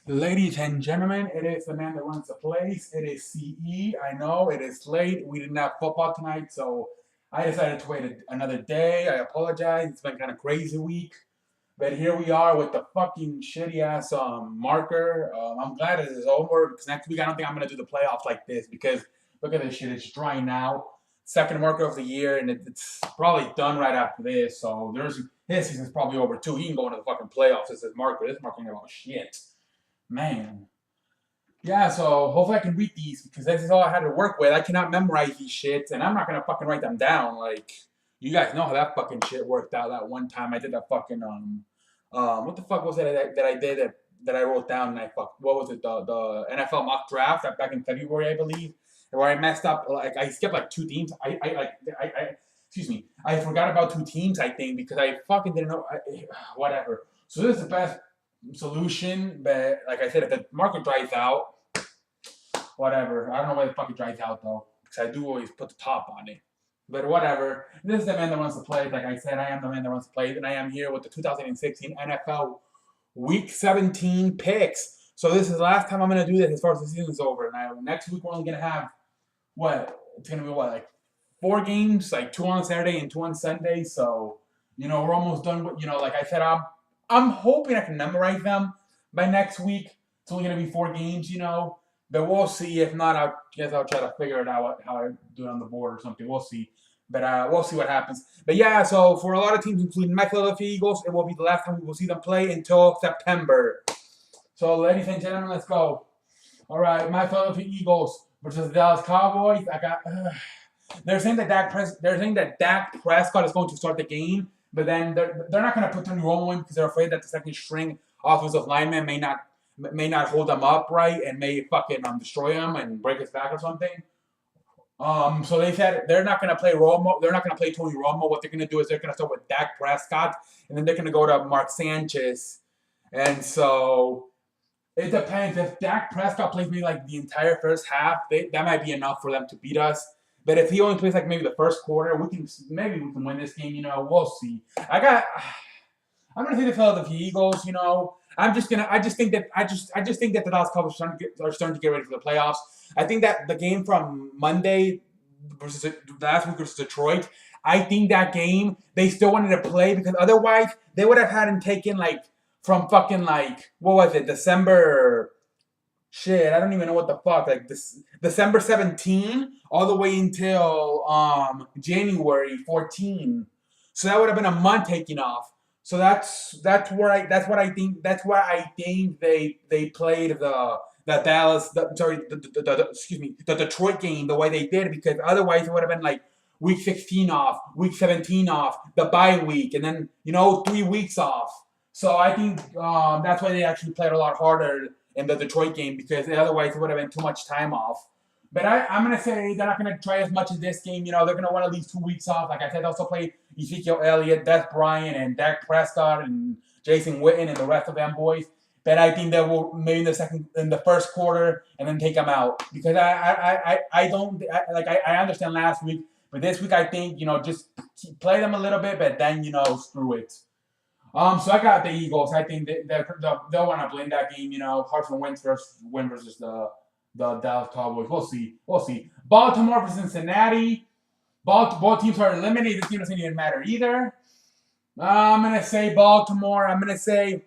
Ladies and gentlemen, it is the man that runs the place. It is CE. I know it is late. We didn't have football tonight, so I decided to wait another day. I apologize. It's been kind of crazy week, but here we are with the fucking shitty ass marker. I'm glad it is over because next week I don't think I'm gonna do the playoffs like this because look at this shit. It's dry now. Second marker of the year, and it's probably done right after this. So his season's probably over too. He can go into the fucking playoffs. This is marker. This marker ain't about shit. Man. Yeah, so hopefully I can read these because this is all I had to work with. I cannot memorize these shits, and I'm not gonna fucking write them down. Like, you guys know how that fucking shit worked out that one time. I did that fucking what the fuck was it that I did that I wrote down and I what was it the NFL mock draft that back in February I believe where I messed up like I skipped like two teams. I excuse me. I forgot about two teams I think because I fucking didn't know whatever. So this is the best solution, but like I said, if the market dries out, whatever. I don't know why the fuck it dries out though, because I do always put the top on it. But whatever. This is the man that runs the plays. Like I said, I am the man that runs the plays, and I am here with the 2016 NFL Week 17 picks. So this is the last time I'm gonna do this as far as the season's over. Now next week we're only gonna have what? It's gonna be what like 4 games, like 2 on Saturday and 2 on Sunday. So we're almost done with like I said, I'm hoping I can memorize them by next week. It's only gonna be 4 games. But we'll see. If not, I guess I'll try to figure it out how I do it on the board or something. We'll see. But we'll see what happens. But yeah, so for a lot of teams, including my Philadelphia Eagles, it will be the last time we will see them play until September. So, ladies and gentlemen, let's go. All right, my Philadelphia Eagles versus the Dallas Cowboys. They're saying that Dak Prescott is going to start the game, but then they're not going to put Tony Romo in because they're afraid that the second string offensive lineman may not hold him up right and may fucking destroy him and break his back or something. So they said they're not going to play Romo. They're not going to play Tony Romo. What they're going to do is they're going to start with Dak Prescott, and then they're going to go to Mark Sanchez. And so it depends. If Dak Prescott plays maybe like the entire first half, that might be enough for them to beat us. But if he only plays like maybe the first quarter, maybe we can win this game. We'll see. I'm gonna say the Philadelphia Eagles. I just think that the Dallas Cowboys are starting to get ready for the playoffs. I think that the game from Monday versus last week versus Detroit, I think that game they still wanted to play because otherwise they would have had him taken like from fucking like what was it December. Shit, I don't even know what the fuck. Like this December 17 all the way until January 14. So that would have been a month taking off. So that's what I think they played the Dallas the Detroit game the way they did because otherwise it would have been like week 16 off, week 17 off, the bye week, and then 3 weeks off. So I think that's why they actually played a lot harder in the Detroit game because otherwise it would have been too much time off. But I'm going to say they're not going to try as much as this game. They're going to want at least 2 weeks off. Like I said, they'll also play Ezekiel Elliott, Des Bryant, and Dak Prescott, and Jason Witten, and the rest of them boys. But I think they will maybe in the first quarter, and then take them out because I understand last week, but this week I think just play them a little bit, but then screw it. So I got the Eagles. I think they'll want to blend that game. Carson Wentz versus the Dallas Cowboys. We'll see. Baltimore versus Cincinnati. Both teams are eliminated. This game doesn't even matter either. I'm gonna say Baltimore. I'm gonna say,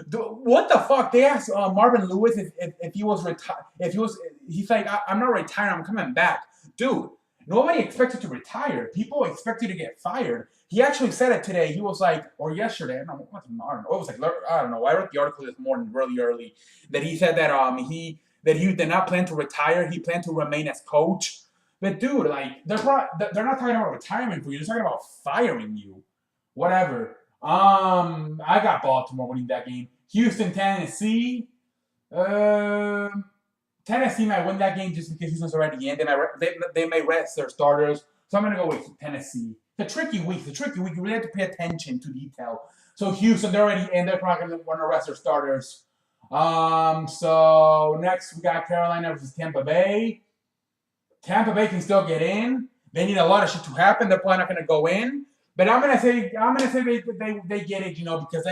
what the fuck? They asked Marvin Lewis if he was retired. He's like, I'm not retired. I'm coming back, dude. Nobody expected to retire. People expected to get fired. He actually said it today. He was like, or yesterday. I don't know. It was like I don't know. I read the article this morning, really early, that he said that he did not plan to retire. He planned to remain as coach. But dude, like they're not talking about retirement for you. They're talking about firing you. Whatever. I got Baltimore winning that game. Houston, Tennessee. Tennessee might win that game just because Houston's already in. They may rest their starters. So I'm going to go with Tennessee. The tricky week. You really have to pay attention to detail. So Houston, they're already in. They're probably going to want to rest their starters. So next we got Carolina versus Tampa Bay. Tampa Bay can still get in. They need a lot of shit to happen. They're probably not going to go in. But I'm gonna say they get it, because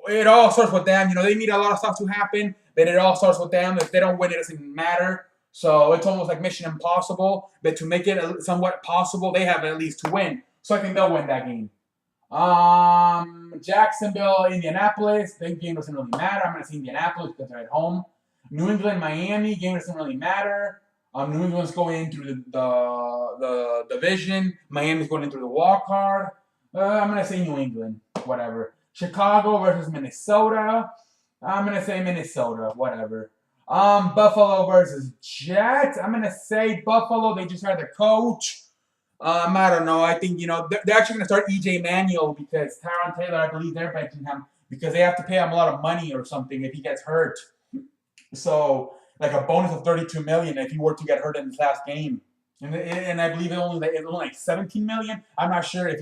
it all starts with them. They need a lot of stuff to happen. but it all starts with them. If they don't win, it doesn't matter. So it's almost like mission impossible. But to make it somewhat possible, they have at least to win. So I think they'll win that game. Jacksonville, Indianapolis. The game doesn't really matter. I'm going to say Indianapolis because they're at home. New England, Miami. Game doesn't really matter. New England's going in through the division. Miami's going in through the wild card. I'm going to say New England. Whatever. Chicago versus Minnesota. I'm going to say Minnesota. Whatever. Buffalo versus Jets. I'm going to say Buffalo. They just hired their coach. I don't know. I think, they're actually going to start E.J. Manuel because Tyron Taylor, I believe they're benching him because they have to pay him a lot of money or something if he gets hurt. So, like a bonus of $32 million if he were to get hurt in this last game. And I believe it's only like $17 million. I'm not sure if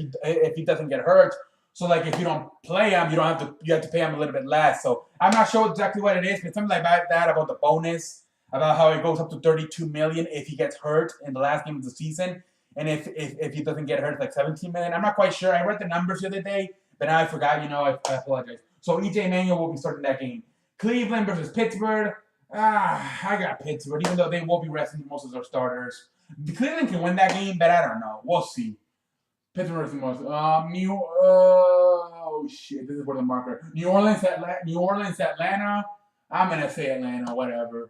he doesn't get hurt. So, like, if you don't play him, you have to pay him a little bit less. So, I'm not sure exactly what it is, but something like that about the bonus, about how it goes up to $32 million if he gets hurt in the last game of the season. And if he doesn't get hurt, it's like $17 million. I'm not quite sure. I read the numbers the other day, but now I forgot. I apologize. So E.J. Manuel will be starting that game. Cleveland versus Pittsburgh. I got Pittsburgh, even though they will be resting most of their starters. The Cleveland can win that game, but I don't know. We'll see. Pittsburgh versus most. Shit. This is where the marker. New Orleans, Atlanta. I'm gonna say Atlanta. Whatever.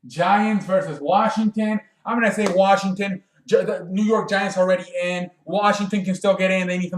Giants versus Washington. I'm going to say Washington. The New York Giants already in. Washington can still get in. They need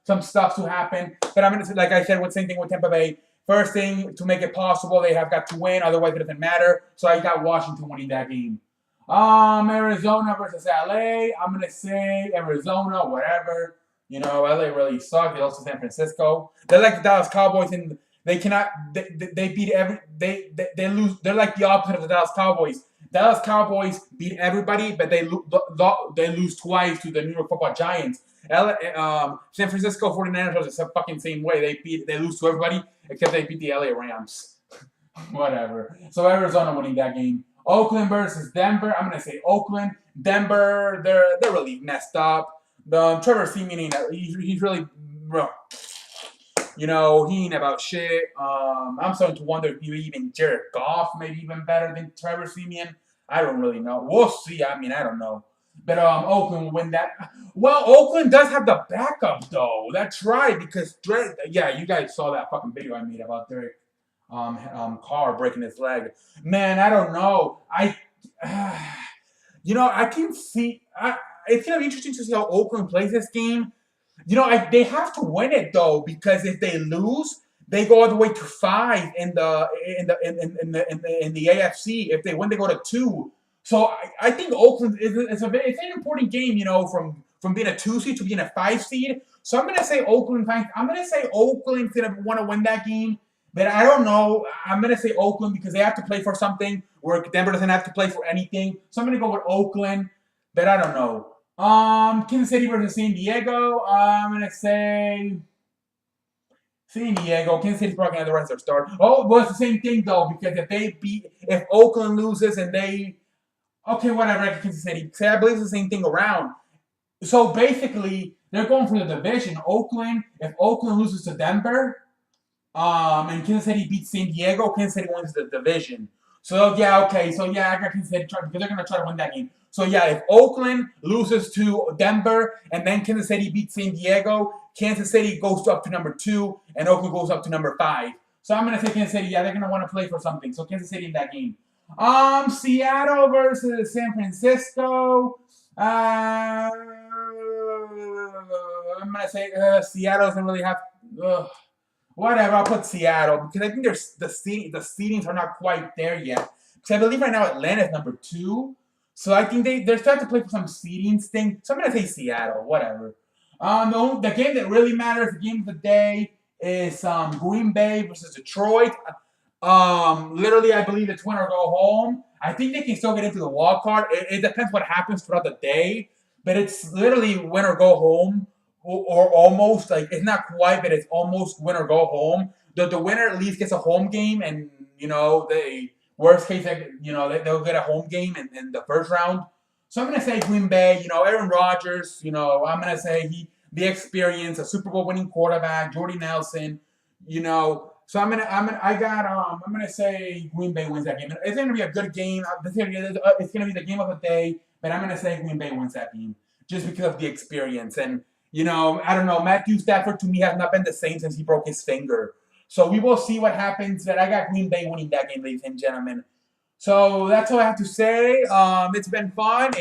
some stuff to happen. But I'm going to say, like I said, same thing with Tampa Bay. First thing, to make it possible, they have got to win. Otherwise, it doesn't matter. So I got Washington winning that game. Arizona versus LA. I'm going to say Arizona, whatever. LA really sucks. They lost to San Francisco. They're like the Dallas Cowboys in they cannot. They beat they lose. They're like the opposite of the Dallas Cowboys. Dallas Cowboys beat everybody, but they lose twice to the New York Football Giants. San Francisco 49ers are the fucking same way. They lose to everybody except they beat the LA Rams. Whatever. So Arizona winning that game. Oakland versus Denver. I'm gonna say Oakland. Denver. They're really messed up. Trevor Siemian, he's really. He ain't about shit. I'm starting to wonder if even Jared Goff may be even better than Trevor Siemian. I don't really know. We'll see. I don't know. But Oakland will win that. Well, Oakland does have the backup, though. That's right, because you guys saw that fucking video I made about Derek Carr breaking his leg. Man, I don't know. I can see. It's gonna be interesting to see how Oakland plays this game. They have to win it though, because if they lose, they go all the way to 5 in the AFC. If they win, they go to 2. So I think Oakland it's an important game, from being a 2 seed to being a 5 seed. So I'm gonna say Oakland. I'm gonna say Oakland's gonna want to win that game, but I don't know. I'm gonna say Oakland because they have to play for something, where Denver doesn't have to play for anything. So I'm gonna go with Oakland, but I don't know. Kansas City versus San Diego. I'm gonna say San Diego. Kansas City's probably gonna have the rest of their start. Oh, well, it's the same thing though, because if Oakland loses and whatever, Kansas City. Say I believe it's the same thing around. So basically, they're going for the division. If Oakland loses to Denver, and Kansas City beats San Diego, Kansas City wins the division. So I got Kansas City because they're gonna try to win that game. So if Oakland loses to Denver and then Kansas City beats San Diego, Kansas City goes up to number 2 and Oakland goes up to number 5. So I'm gonna say Kansas City. They're gonna want to play for something. So Kansas City in that game. Seattle versus San Francisco. I'm gonna say Seattle doesn't really have. Whatever, I'll put Seattle because I think the seedings are not quite there yet. Because I believe right now Atlanta's number 2. So I think they're starting to play for some seedings thing. So I'm going to say Seattle, whatever. The game that really matters, the game of the day, is Green Bay versus Detroit. Literally, I believe it's win or go home. I think they can still get into the wild card. It depends what happens throughout the day. But it's literally win or go home. Or almost, like, it's not quite, but it's almost win or go home. The winner at least gets a home game, and, worst case, they'll get a home game in the first round. So I'm going to say Green Bay, Aaron Rodgers, I'm going to say the experience, a Super Bowl winning quarterback, Jordy Nelson, I'm gonna say Green Bay wins that game. It's gonna be a good game. It's gonna be the game of the day, but I'm gonna say Green Bay wins that game just because of the experience. And I don't know. Matthew Stafford to me has not been the same since he broke his finger. So we will see what happens. But I got Green Bay winning that game, ladies and gentlemen. So that's all I have to say. It's been fun.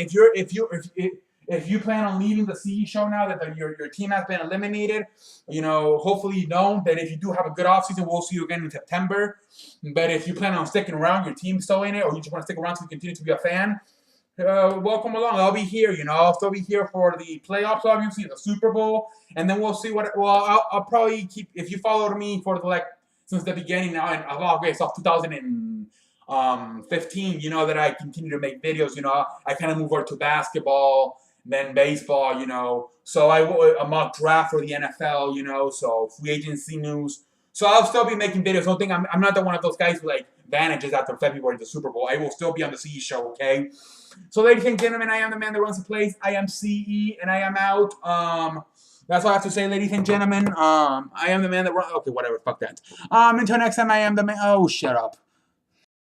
If you plan on leaving the CE show now that your team has been eliminated, hopefully you don't. But if you do have a good offseason, we'll see you again in September. But if you plan on sticking around, your team's still in it, or you just want to stick around to continue to be a fan, welcome along. I'll be here. I'll still be here for the playoffs, obviously, the Super Bowl, and then we'll see what. Well, I'll probably keep if you followed me for since the beginning now in August of 2015. That I continue to make videos. I kind of move over to basketball, then baseball. So a mock draft for the NFL. So free agency news. So I'll still be making videos. Don't think I'm not the one of those guys who vanishes after February, the Super Bowl. I will still be on the CE show, okay? So, ladies and gentlemen, I am the man that runs the place. I am CE, and I am out. That's all I have to say, ladies and gentlemen. I am the man that runs. Okay, whatever. Fuck that. Until next time, I am the man. Oh, shut up.